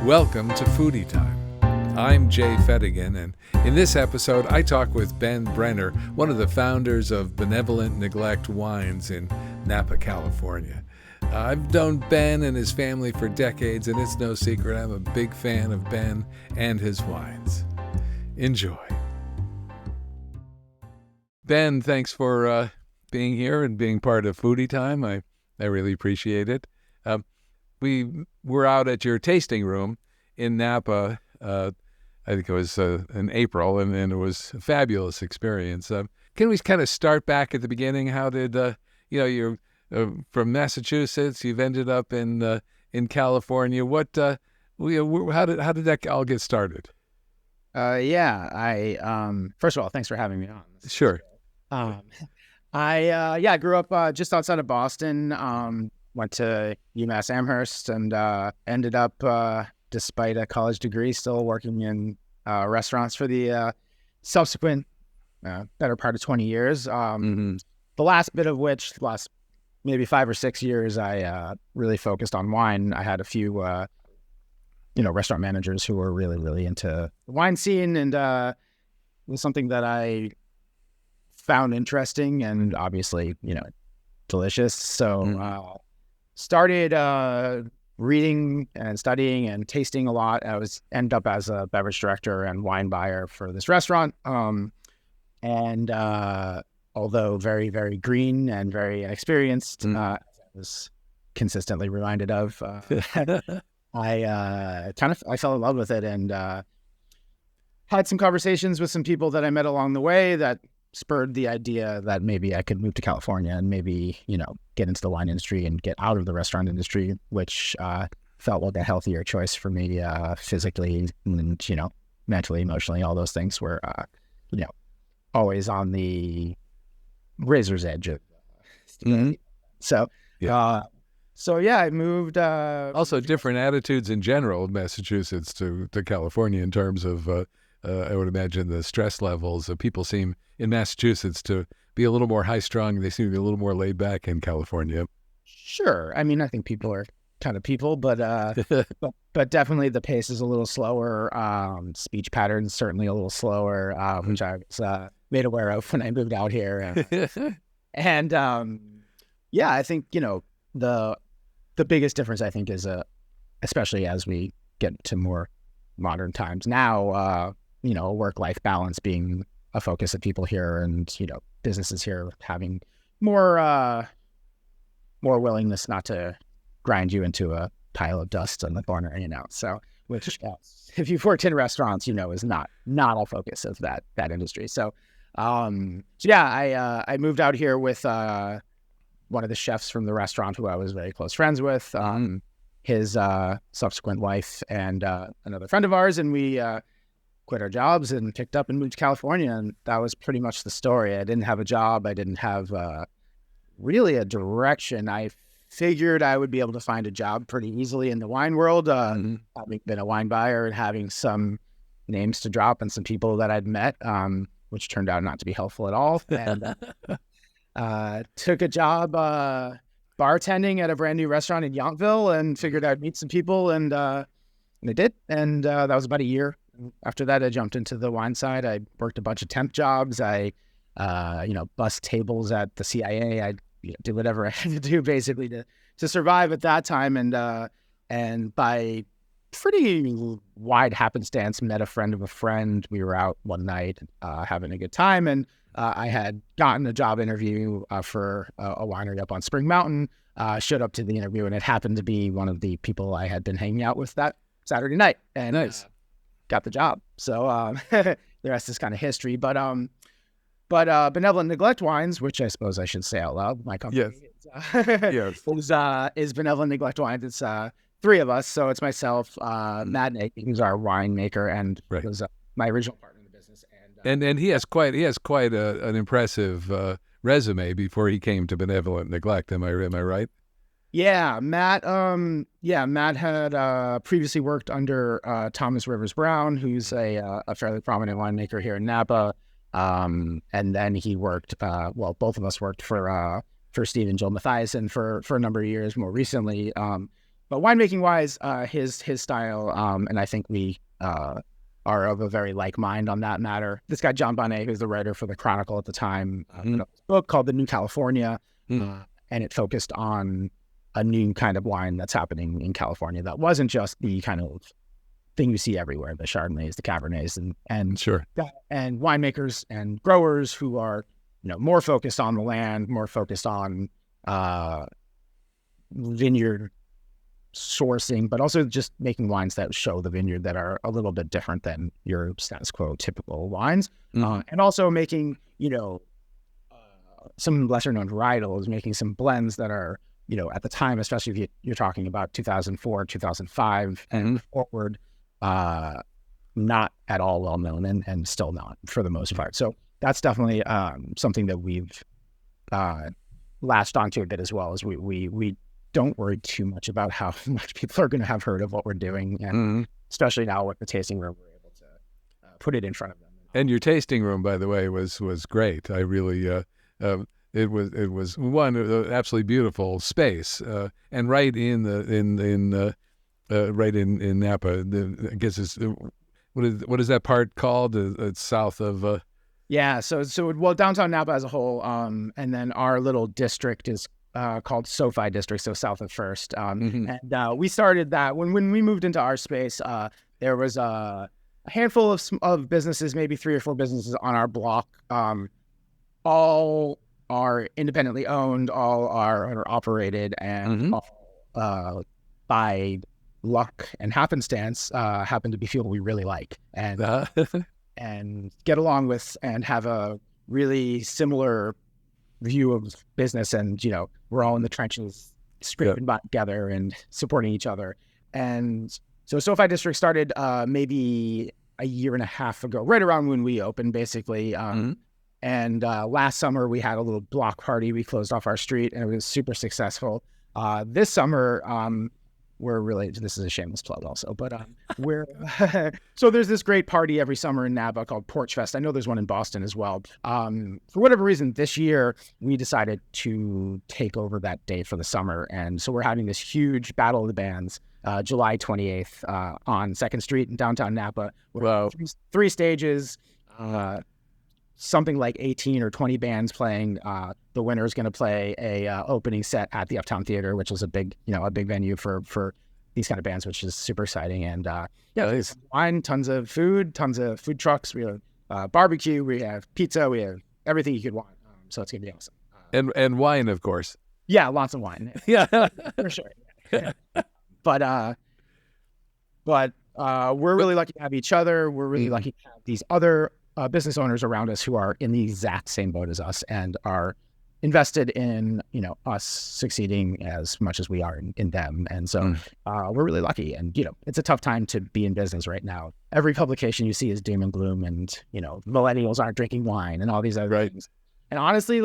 Welcome to Foodytime. I'm Jay Fettigan, and in this episode, I talk with Ben Brenner, one of the founders of Benevolent Neglect Wines in Napa, California. I've known Ben and his family for decades, and it's no secret I'm a big fan of Ben and his wines. Enjoy. Ben, thanks for being here and being part of Foodytime. I really appreciate it. We were out at your tasting room in Napa, I think it was in April, and it was a fabulous experience. Can we kind of start back at the beginning? How did, you're from Massachusetts, you've ended up in California. How did that all get started? First of all, thanks for having me on. Sure. I grew up just outside of Boston, went to UMass Amherst, and ended up, despite a college degree, still working in restaurants for the subsequent better part of 20 years. The last bit of which, last maybe 5 or 6 years, I really focused on wine. I had a few, restaurant managers who were really, really into the wine scene, and it was something that I found interesting and obviously, delicious. So started reading and studying and tasting a lot. I ended up as a beverage director and wine buyer for this restaurant. Although very, very green and very inexperienced, I was consistently reminded of, I fell in love with it, and had some conversations with some people that I met along the way that spurred the idea that maybe I could move to California and maybe, get into the wine industry and get out of the restaurant industry, which felt like a healthier choice for me, physically and, mentally, emotionally. All those things were, always on the razor's edge of stability. I moved. Also, different attitudes in general, Massachusetts to California in terms of, I would imagine, the stress levels. People seem in Massachusetts to be a little more high-strung. They seem to be a little more laid back in California. Sure. I mean, I think people are kind of people, but definitely the pace is a little slower. Speech patterns certainly a little slower, which I was made aware of when I moved out here. I think, the biggest difference, I think, is especially as we get to more modern times now, a work-life balance being a focus of people here, and, businesses here having more willingness not to grind you into a pile of dust on the corner, so, which if you've worked in restaurants, is not a focus of that industry. I moved out here with one of the chefs from the restaurant who I was very close friends with, his subsequent wife, and another friend of ours, and we quit our jobs and picked up and moved to California, and that was pretty much the story. I didn't have a job. I didn't have really a direction. I figured I would be able to find a job pretty easily in the wine world, having been a wine buyer and having some names to drop and some people that I'd met, which turned out not to be helpful at all. And took a job bartending at a brand new restaurant in Yountville, and figured I'd meet some people, and I did. And that was about a year. After that, I jumped into the wine side. I worked a bunch of temp jobs. I, bussed tables at the CIA. I did whatever I had to do basically to survive at that time. And by pretty wide happenstance, met a friend of a friend. We were out one night having a good time, and I had gotten a job interview for a winery up on Spring Mountain. Showed up to the interview, and it happened to be one of the people I had been hanging out with that Saturday night. And nice. Got the job. So the rest is kind of history. But Benevolent Neglect Wines, which I suppose I should say out loud, my company, is Benevolent Neglect Wines. It's 3 of us. So it's myself, Matt Nate, who's our winemaker, and who's my original partner in the business. And he has quite an impressive resume before he came to Benevolent Neglect. Am I right? Yeah, Matt had previously worked under Thomas Rivers Brown, who's a fairly prominent winemaker here in Napa. And then he worked, both of us worked for Steve and Joel Mathiasen for a number of years. More recently, but winemaking wise, his style, and I think we are of a very like mind on that matter. This guy John Bonnet, who's the writer for the Chronicle at the time, wrote a book called The New California, and it focused on a new kind of wine that's happening in California that wasn't just the kind of thing you see everywhere, the Chardonnays, the Cabernets, and Sure. and winemakers and growers who are, more focused on the land, more focused on vineyard sourcing, but also just making wines that show the vineyard that are a little bit different than your status quo typical wines, and also making, some lesser known varietals, making some blends that are, at the time, especially if you're talking about 2004, 2005 and forward, not at all well known and still not for the most part. So that's definitely something that we've latched onto a bit as well, as we don't worry too much about how much people are going to have heard of what we're doing, and especially now with the tasting room, we're able to put it in front of them. And your tasting room, by the way, was great. I really it was one absolutely beautiful space, and right in right in Napa. I guess it's what is that part called? It's south of. Yeah, so downtown Napa as a whole, and then our little district is called SoFi District, so south of First. And we started that when we moved into our space. There was a handful of businesses, maybe 3 or 4 businesses on our block. All are independently owned, all are owner operated, and all, by luck and happenstance, happen to be people we really like and and get along with, and have a really similar view of business. And we're all in the trenches, scraping by together and supporting each other. And so SoFi District started maybe a year and a half ago, right around when we opened, basically. And last summer we had a little block party. We closed off our street, and it was super successful. This summer, we're really, this is a shameless plug also, but we're, so there's this great party every summer in Napa called Porch Fest. I know there's one in Boston as well. For whatever reason, this year we decided to take over that day for the summer. And so we're having this huge Battle of the Bands, July 28th, on 2nd Street in downtown Napa. Wow. 3 stages, something like 18 or 20 bands playing. The winner is going to play a opening set at the Uptown Theater, which is a big venue for these kind of bands, which is super exciting. And there's wine, tons of food trucks. We have barbecue, we have pizza, we have everything you could want. So it's going to be awesome. And wine, of course. Yeah, lots of wine. Yeah, for sure. Yeah. But we're really lucky to have each other. We're really lucky to have these other business owners around us who are in the exact same boat as us and are invested in, us succeeding as much as we are in them. And so we're really lucky. And, it's a tough time to be in business right now. Every publication you see is doom and gloom, and, millennials aren't drinking wine and all these other things. And honestly,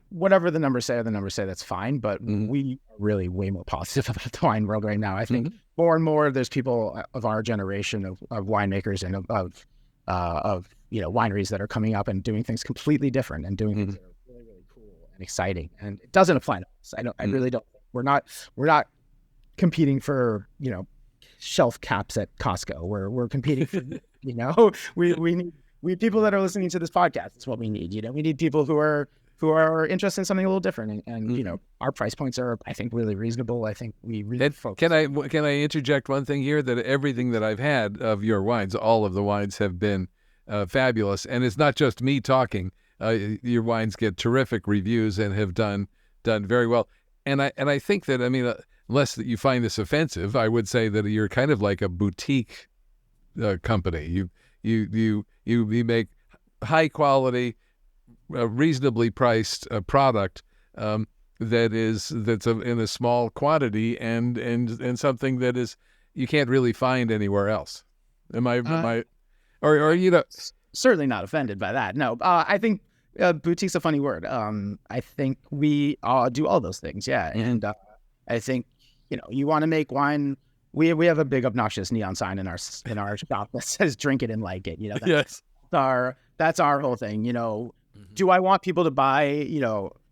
whatever the numbers say, that's fine. But we are really way more positive about the wine world right now. I think more and more there's people of our generation of winemakers and of wineries that are coming up and doing things completely different and doing things that are really, really cool and exciting. And it doesn't apply to us. I really don't. We're not competing for, shelf caps at Costco. We're competing for, we need people that are listening to this podcast. That's what we need. We need people who are interested in something a little different. And our price points are, I think, really reasonable. I think we really focus. Can I interject one thing here? That everything that I've had of your wines, all of the wines have been fabulous. And it's not just me talking. Your wines get terrific reviews and have done very well. And I think that, unless that you find this offensive, I would say that you're kind of like a boutique company. You make high quality, reasonably priced product that's in a small quantity and something that is you can't really find anywhere else. Am I or certainly not offended by that. No, I think boutique's a funny word. I think we do all those things. Yeah, and I think you want to make wine. We have a big obnoxious neon sign in our shop that says "Drink it and like it." That's our whole thing. Do I want people to buy,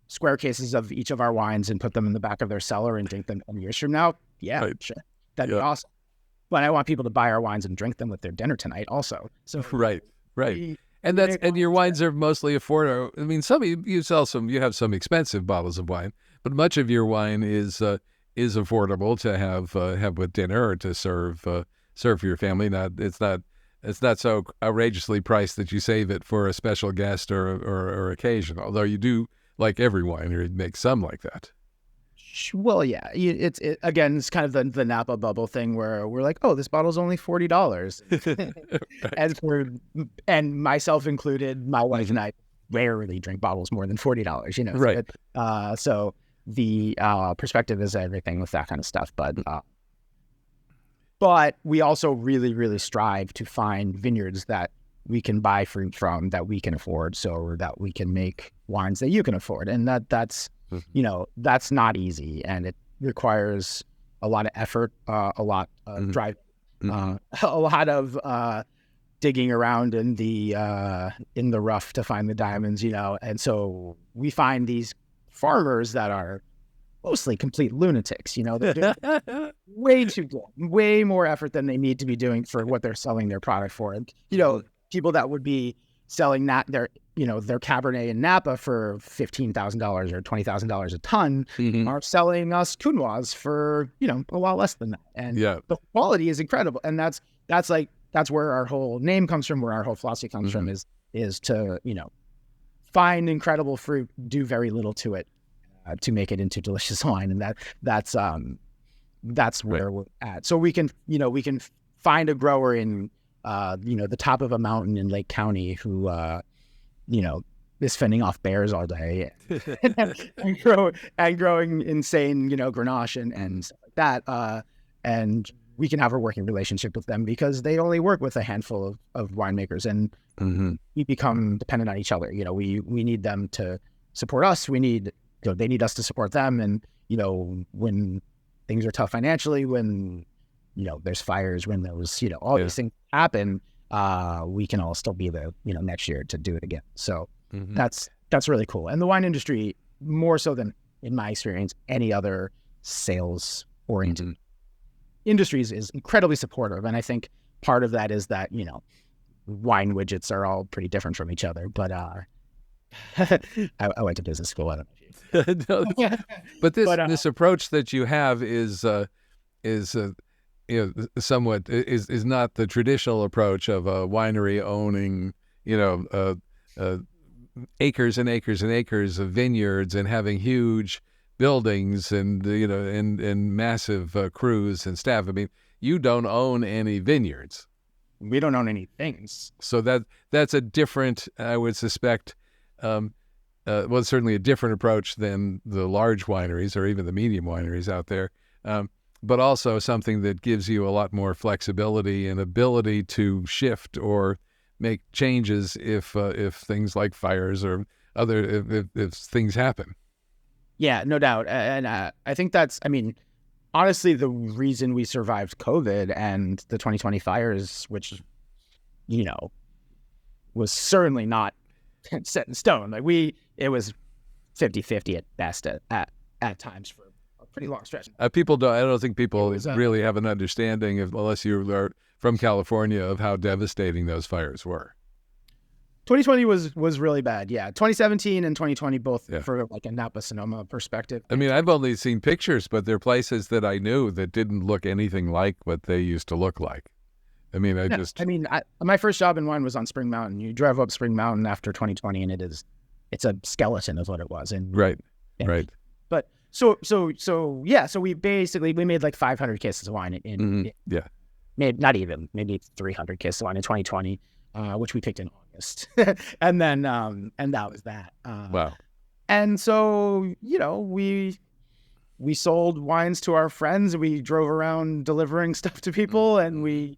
square cases of each of our wines and put them in the back of their cellar and drink them 10 years from now? Yeah, Right. sure. That'd be awesome. But I want people to buy our wines and drink them with their dinner tonight also. So Right. And your wines are mostly affordable. I mean, you have some expensive bottles of wine, but much of your wine is affordable to have with dinner or to serve for your family. It's not so outrageously priced that you save it for a special guest or occasion. Although you do, like every winery, make some like that. Well, yeah, again, it's kind of the Napa bubble thing where we're like, oh, this bottle's only $40, Right. and myself included, my wife and I rarely drink bottles more than $40, Right. So the perspective is everything with that kind of stuff, but we also really, really strive to find vineyards that we can buy fruit from, that we can afford, so that we can make wines that you can afford, and that's that's not easy, and it requires a lot of effort, a lot of drive, a lot of digging around in the rough to find the diamonds, and so we find these farmers that are mostly complete lunatics, they're doing way more effort than they need to be doing for what they're selling their product for, and people that would be selling their Cabernet in Napa for $15,000 or $20,000 a ton are selling us Counoise for a lot less than that, and the quality is incredible, and that's where our whole name comes from, where our whole philosophy comes from, is to find incredible fruit, do very little to it, to make it into delicious wine, and that's where we're at. So we can find a grower in the top of a mountain in Lake County who is fending off bears all day and growing insane Grenache and stuff like that, and we can have a working relationship with them because they only work with a handful of winemakers, and we become dependent on each other. We need them to support us. They need us to support them, and when things are tough financially, when there's fires, when there's all these things happen, we can all still be there next year to do it again. So that's really cool. And the wine industry, more so than in my experience any other sales oriented industries, is incredibly supportive, and I think part of that is that wine widgets are all pretty different from each other, but I went to business school. I don't know if you... No, but this approach that you have is somewhat is not the traditional approach of a winery owning acres and acres and acres of vineyards and having huge buildings and and massive crews and staff. I mean, you don't own any vineyards. We don't own any things. So that's a different, I would suspect, well, certainly a different approach than the large wineries or even the medium wineries out there, but also something that gives you a lot more flexibility and ability to shift or make changes if things like fires or if things happen. Yeah, no doubt. And I think honestly, the reason we survived COVID and the 2020 fires, which, was certainly not set in stone. Like it was 50-50 at best at times for a pretty long stretch. I don't think people really have an understanding unless you are from California, of how devastating those fires were. 2020 was really bad. Yeah. 2017 and 2020, both for like a Napa Sonoma perspective. I mean, I've only seen pictures, but there are places that I knew that didn't look anything like what they used to look like. I mean, my first job in wine was on Spring Mountain. You drive up Spring Mountain after 2020 and it's a skeleton of what it was. And right. But so we made like 500 cases of wine maybe 300 cases of wine in 2020, which we picked in August. and that was that. Wow. And so, we sold wines to our friends. We drove around delivering stuff to people, and we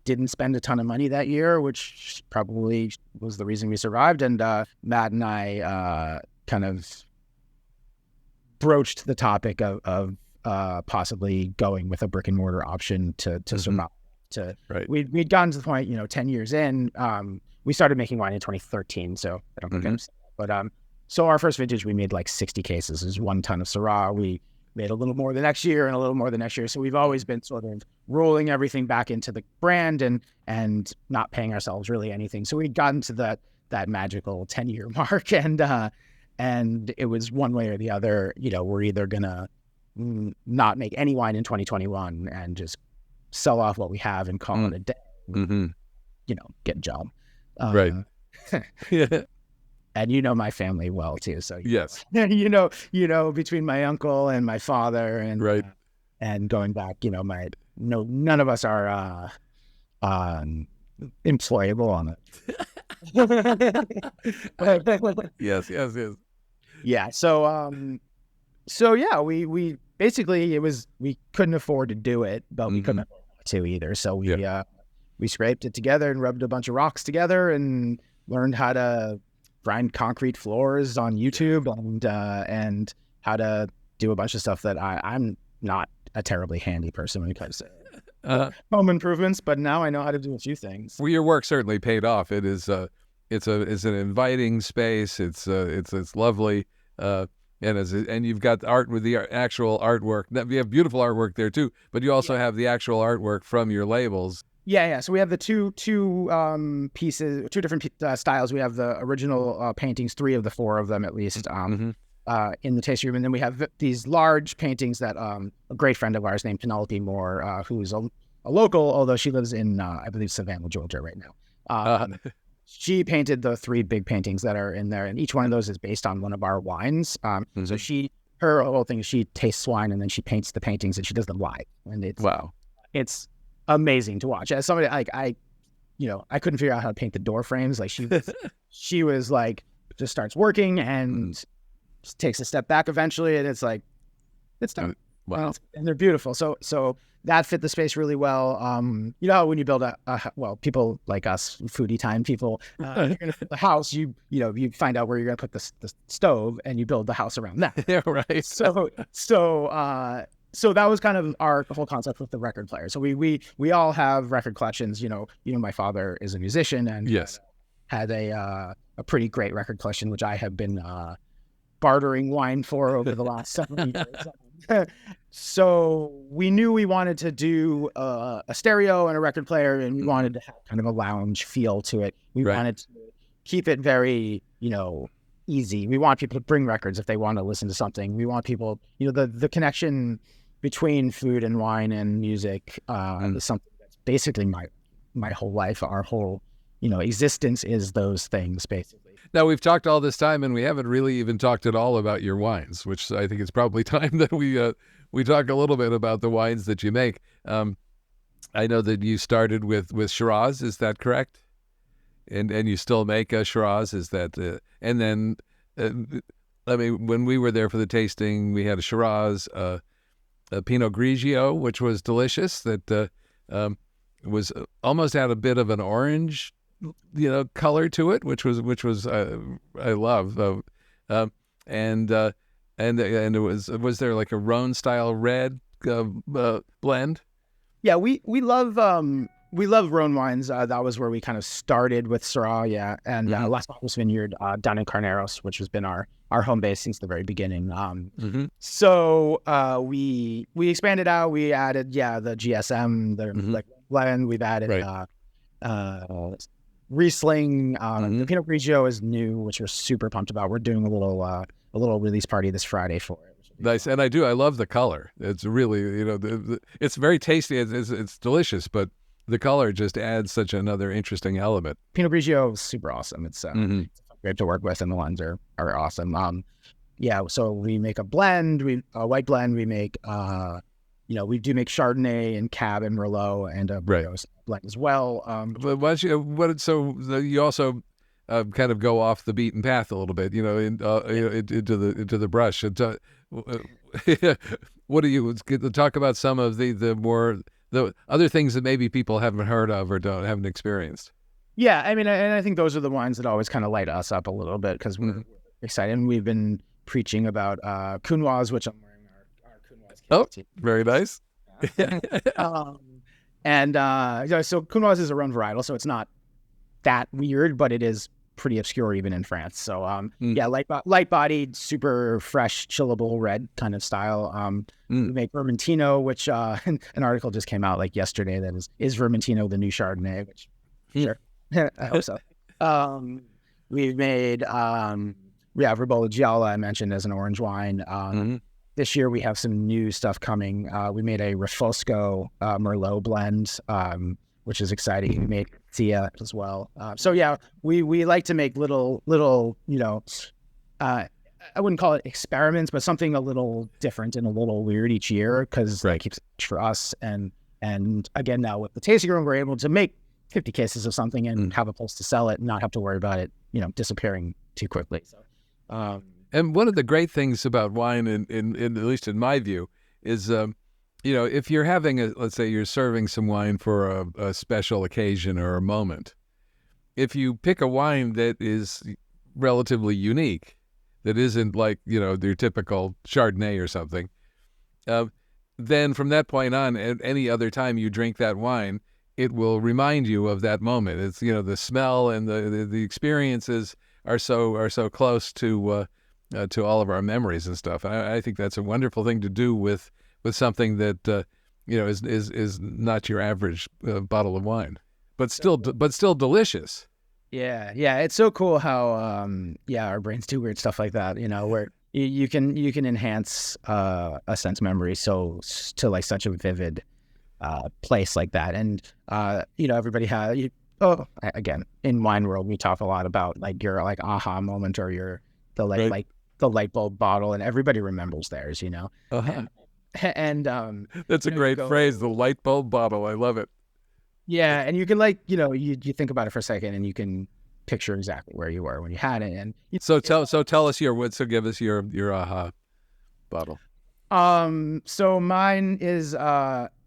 didn't spend a ton of money that year, which probably was the reason we survived. And Matt and I kind of broached the topic of possibly going with a brick and mortar option to survive. We'd gotten to the point, 10 years in, we started making wine in 2013. So I don't think but so our first vintage, we made like 60 cases. It was 1 ton of Syrah. We made a little more the next year and a little more the next year. So we've always been sort of rolling everything back into the brand and not paying ourselves really anything. So we'd gotten to that magical 10-year mark, and it was one way or the other. We're either gonna not make any wine in 2021 and just sell off what we have and call it a day. Mm-hmm. Get a job. Right. Yeah. And my family well too. So yes. Between my uncle and my father and right. And going back, none of us are employable on it. Yes. Yeah. So yeah, we basically we couldn't afford to do it, but we couldn't afford to either. So we scraped it together and rubbed a bunch of rocks together and learned how to grind concrete floors on YouTube and how to do a bunch of stuff that I'm not a terribly handy person when it comes to home improvements, but now I know how to do a few things. Well, your work certainly paid off. It is it's an inviting space. It's lovely. And you've got art with the actual artwork. You have beautiful artwork there too, but you also have the actual artwork from your labels. Yeah. So we have the two pieces, two different styles. We have the original paintings, 3 of the 4 of them at least, in the tasting room, and then we have these large paintings that a great friend of ours named Penelope Moore, who's a local, although she lives in I believe Savannah, Georgia, right now. She painted the 3 big paintings that are in there, and each one of those is based on one of our wines. So her whole thing is she tastes wine and then she paints the paintings and she does them live, and it's amazing to watch. As somebody I couldn't figure out how to paint the door frames. Like she was like just starts working and just takes a step back eventually, and it's like it's done. Wow. And they're beautiful. So that fit the space really well. When you build well, people like us, Foodytime people, you're gonna fit the house. You find out where you're gonna put the stove, and you build the house around that. Yeah, right. So that was kind of our whole concept with the record player. So we all have record collections. My father is a musician and had a pretty great record collection, which I have been bartering wine for over the last 7 years. So we knew we wanted to do a stereo and a record player, and we wanted to have kind of a lounge feel to it. We wanted to keep it very, easy. We want people to bring records if they want to listen to something. We want people, the connection between food and wine and music is something that's basically my whole life. Our whole, existence is those things, basically. Now, we've talked all this time, and we haven't really even talked at all about your wines, which I think it's probably time that we talk a little bit about the wines that you make. I know that you started with Shiraz, is that correct? And you still make a Shiraz, is that? And then, when we were there for the tasting, we had a Shiraz, a Pinot Grigio, which was delicious. That was almost had a bit of an orange, color to it, which was I love. And it was there like a Rhone style red blend? Yeah, we love Rhone wines. That was where we kind of started with Syrah, yeah, and Las Palmas Vineyard down in Carneros, which has been our home base since the very beginning. So we expanded out. We added the GSM, the blend. We've added Riesling. The Pinot Grigio is new, which we're super pumped about. We're doing a little release party this Friday for it. Nice, and I love the color. It's really, it's very tasty. It's delicious, but the color just adds such another interesting element. Pinot Grigio is super awesome. It's great to work with, and the wines are awesome. So we make a blend, a white blend. We make, we do make Chardonnay and Cab and Merlot and a Bordeaux blend as well. But so you also kind of go off the beaten path a little bit, into the brush. What do you talk about? Some of the other things that maybe people haven't heard of or haven't experienced. Yeah, I mean, and I think those are the wines that always kind of light us up a little bit because we're excited. And we've been preaching about Counoise, which I'm wearing our Counoise. Oh, very nice. So Counoise is a Rhone varietal, so it's not that weird, but it is pretty obscure even in France. So Mm. yeah, light-bodied, super fresh, chillable red kind of style. We make Vermentino, which an article just came out like yesterday that is Vermentino the new Chardonnay, which sure, I hope so. We've made Verbola Gialla, I mentioned, as an orange wine. This year we have some new stuff coming. We made a Refosco Merlot blend, which is exciting. We made Tia as well. So yeah, we like to make little I wouldn't call it experiments, but something a little different and a little weird each year, because that keeps it for us. And again, now with the tasting room, we're able to make 50 cases of something and have a place to sell it and not have to worry about it, disappearing too quickly. So, and one of the great things about wine, in at least in my view, is if you're having let's say you're serving some wine for a special occasion or a moment, if you pick a wine that is relatively unique, that isn't like your typical Chardonnay or something, then from that point on, at any other time you drink that wine, it will remind you of that moment. It's the smell and the experiences are so close to all of our memories and stuff. And I think that's a wonderful thing to do with something that is not your average bottle of wine, but still delicious. Yeah, it's so cool how our brains do weird stuff like that. Where you can enhance a sense memory to like such a vivid place like that. And everybody has again, in wine world we talk a lot about like your like aha moment or the light bulb bottle, and everybody remembers theirs. And that's a great phrase, the light bulb bottle. I love it. Yeah, and you can you think about it for a second, and you can picture exactly where you were when you had it. And so tell us give us your aha bottle. So mine is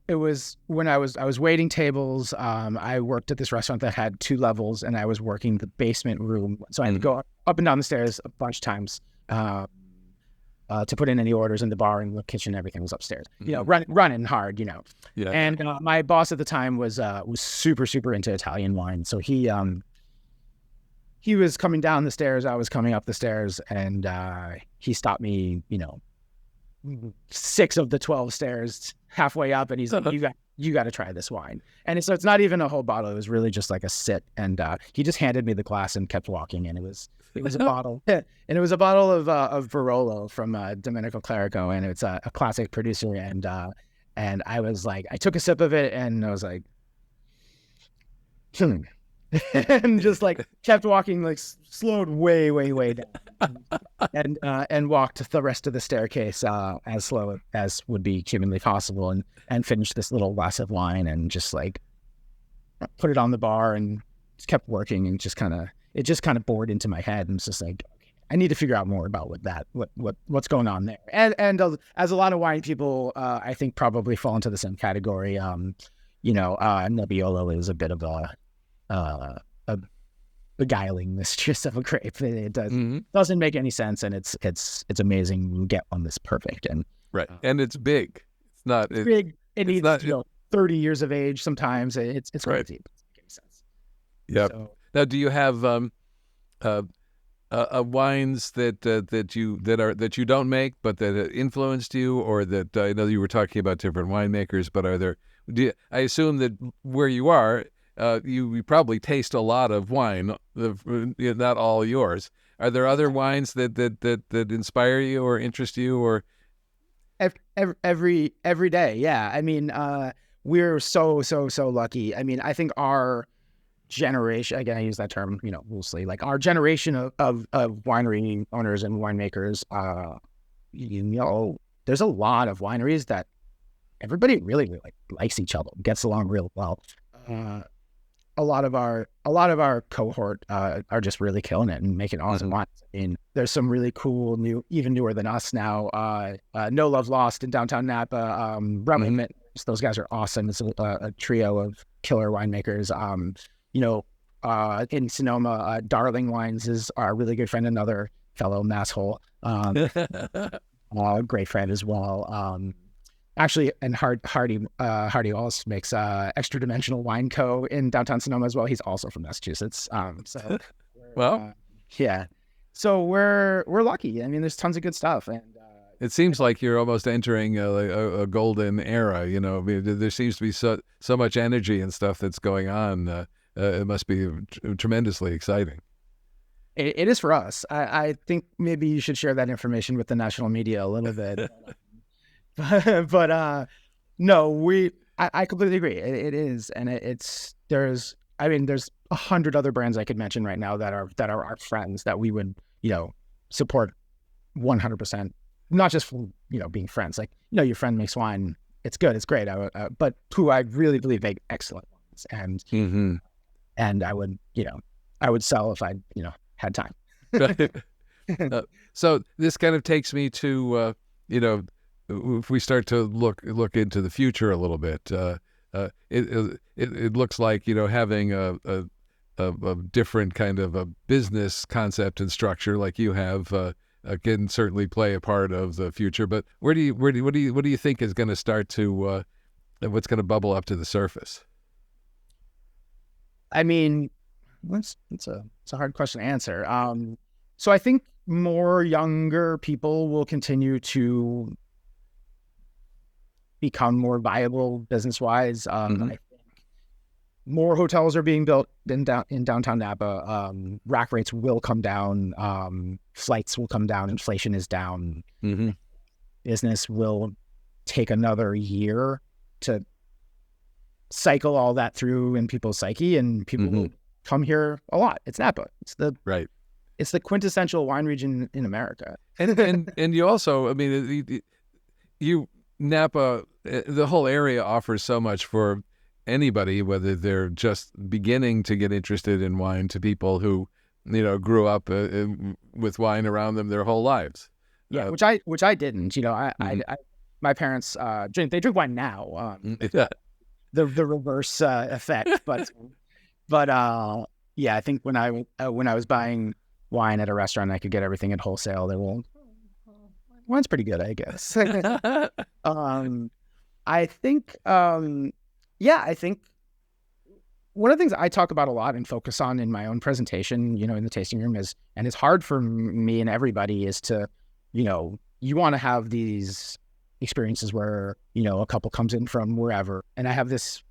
it was when I was waiting tables. I worked at this restaurant that had 2 levels, and I was working the basement room, so I had to go up and down the stairs a bunch of times to put in any orders in the bar, and the kitchen. Everything was upstairs. Running hard. Yeah. And my boss at the time was super into Italian wine, so he was coming down the stairs. I was coming up the stairs, and he stopped me. 6 of the 12 stairs halfway up, and he's like, you got to try this wine. And so it's not even a whole bottle. It was really just like a sip. And he just handed me the glass and kept walking. And it was a bottle. And it was a bottle of Barolo from Domenico Clerico. And it's a classic producer. And I was like, I took a sip of it, and I was like, and just like kept walking, like slowed way down, and walked the rest of the staircase as slow as would be humanly possible, and finished this little glass of wine, and just like put it on the bar and just kept working, and it just kind of bored into my head, and it's just like, okay, I need to figure out more about what's going on there. And as a lot of wine people, I think probably fall into the same category. Nebbiolo is a bit of a beguiling mistress of a grape. It doesn't make any sense, and it's amazing you get one that's perfect. And right, and it's big. It's not big. It needs 30 years of age sometimes. It's crazy. Right. It doesn't make any sense. Yeah. So, now, do you have wines that you don't make but that influenced you, or that I know you were talking about different winemakers, but I assume that where you are, you probably taste a lot of wine, not all yours. Are there other wines that inspire you or interest you, or every day? Yeah, I mean, we're so lucky. I mean, I think our generation, again, I use that term, loosely, like our generation of winery owners and winemakers, there's a lot of wineries that everybody really likes each other, gets along real well. A lot of our cohort are just really killing it and making awesome wines. I mean, there's some really cool even newer than us now. No Love Lost in downtown Napa. Brahma, those guys are awesome. It's a trio of killer winemakers. In Sonoma, Darling Wines is our really good friend, another fellow masshole. Great friend as well. Actually, and Hardy also makes Extra Dimensional Wine Co. in downtown Sonoma as well. He's also from Massachusetts. So Well, Yeah. So we're lucky. I mean, there's tons of good stuff, and it seems like you're almost entering a golden era. You know, I mean, there seems to be so much energy and stuff that's going on. It must be tremendously exciting. it is for us. I think maybe you should share that information with the national media a little bit. But no, I completely agree. It is, and there's 100 other brands I could mention right now that are our friends that we would support 100%. Not just for being friends, like your friend makes wine, it's good, it's great. But who I really believe make excellent wines, and I would sell if I had time. So this kind of takes me to if we start to look into the future a little bit, it looks like having a different kind of a business concept and structure like you have can certainly play a part of the future. But what do you think is going to start to what's going to bubble up to the surface? I mean, it's a hard question to answer. So I think more younger people will continue to become more viable business-wise. I think more hotels are being built in downtown Napa. Rack rates will come down. Flights will come down. Inflation is down. Business will take another year to cycle all that through in people's psyche, and people will come here a lot. It's Napa. It's the quintessential wine region in America. And you also, I mean, Napa, the whole area offers so much for anybody, whether they're just beginning to get interested in wine to people who, grew up with wine around them their whole lives. Yeah, which I didn't. My parents drink wine now. The reverse effect, but yeah, I think when I was buying wine at a restaurant, I could get everything at wholesale. They will. Wine's pretty good, I guess. I think, I think one of the things I talk about a lot and focus on in my own presentation, in the tasting room is, and it's hard for me and everybody, is to, you want to have these experiences where, a couple comes in from wherever. And I have this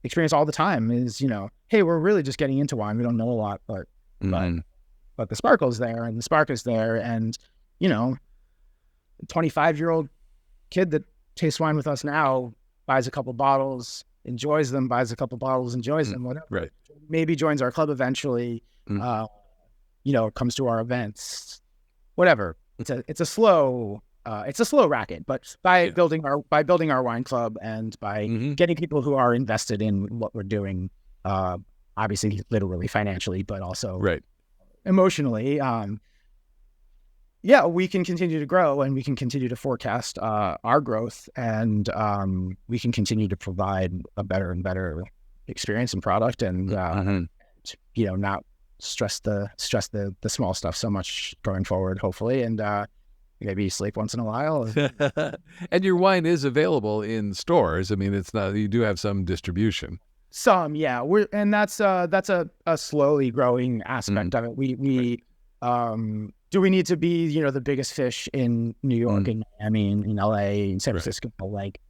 experience all the time is, hey, we're really just getting into wine. We don't know a lot, but the sparkle's there and the spark is there. And, 25-year-old kid that tastes wine with us now buys a couple bottles, enjoys them, buys a couple bottles, enjoys them, whatever. Right. Maybe joins our club eventually, comes to our events, whatever. It's a slow racket, but by building our wine club and by getting people who are invested in what we're doing, obviously literally financially, but also emotionally, we can continue to grow and we can continue to forecast our growth, and we can continue to provide a better and better experience and product, and not stress the small stuff so much going forward, hopefully, and maybe sleep once in a while. And your wine is available in stores. I mean, it's not, you do have some distribution. Some, yeah. That's a slowly growing aspect of it. Do we need to be, the biggest fish in New York and Miami and in LA and San Francisco? Like,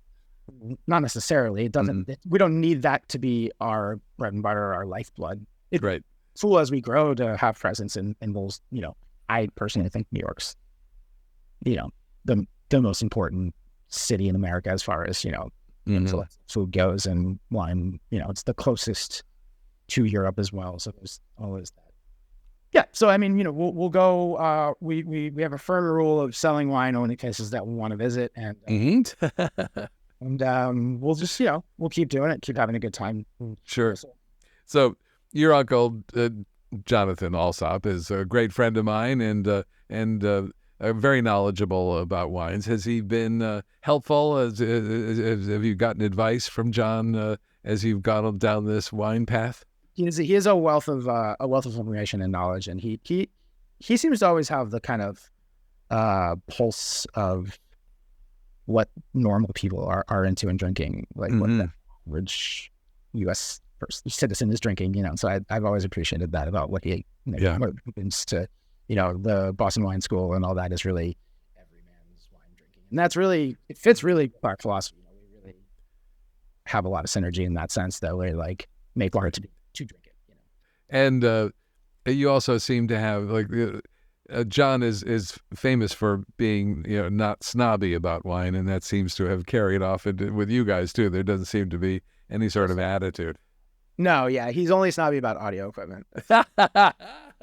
not necessarily. It doesn't. We don't need that to be our bread and butter, our lifeblood. It's cool as we grow to have presence in those. I personally think New York's, the most important city in America as far as food goes, and wine. It's the closest to Europe as well. So there's always that. Yeah, so I mean, we'll go. We have a firm rule of selling wine only places that we want to visit, and we'll just we'll keep doing it, keep having a good time. Sure. So your uncle Jonathan Alsop is a great friend of mine, and very knowledgeable about wines. Has he been helpful? Have you gotten advice from John as you've gone down this wine path? He is a wealth of information and knowledge, and he seems to always have the kind of pulse of what normal people are into and drinking, like what the average U.S. citizen is drinking, so I've always appreciated that about what he, what he brings to, the Boston Wine School and all that is really every man's wine drinking. And that's really, it fits really with our philosophy. We really have a lot of synergy in that sense that we like make art to drink it, And you also seem to have John is famous for being not snobby about wine, and that seems to have carried off with you guys too. There doesn't seem to be any sort of attitude. No, yeah, he's only snobby about audio equipment. I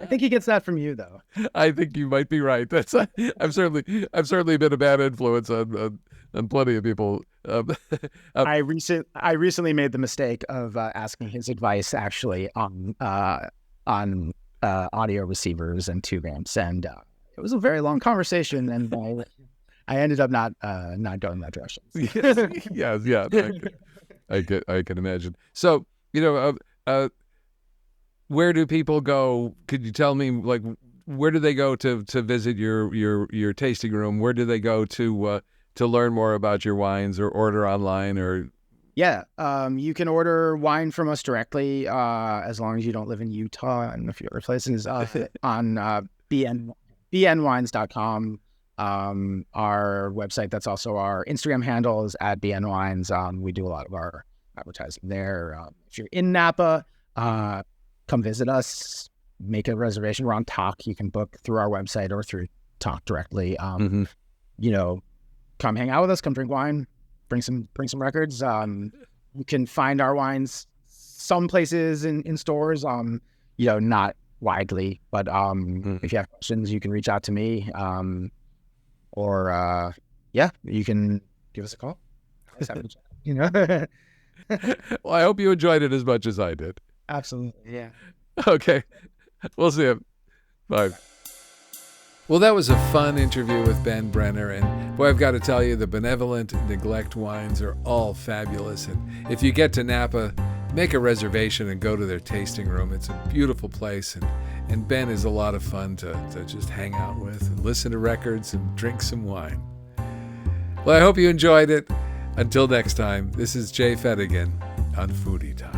think he gets that from you, though. I think you might be right. I've certainly been a bad influence on plenty of people. I recently made the mistake of asking his advice actually on audio receivers and tube amps, and it was a very long conversation, and I ended up not going that direction. Yeah. I can imagine. So, where do people go? Could you tell me, where do they go to visit your tasting room? Where do they go to learn more about your wines, or order online, or? Yeah, you can order wine from us directly, as long as you don't live in Utah and a few other places, on bnwines.com. Our website, that's also our Instagram handle, is @bnwines. We do a lot of our advertising there. If you're in Napa, come visit us, make a reservation. We're on Talk. You can book through our website or through Talk directly. Come hang out with us, come drink wine, bring some records. You can find our wines some places in stores, not widely, but if you have questions, you can reach out to me, or you can give us a call. Well, I hope you enjoyed it as much as I did. Absolutely. Yeah. Okay. We'll see you. Bye. Well, that was a fun interview with Ben Brenner, and boy, I've got to tell you, the Benevolent Neglect wines are all fabulous. And if you get to Napa, make a reservation and go to their tasting room. It's a beautiful place, and Ben is a lot of fun to just hang out with and listen to records and drink some wine. Well, I hope you enjoyed it. Until next time, this is Jay Fettigan on Foodie Time.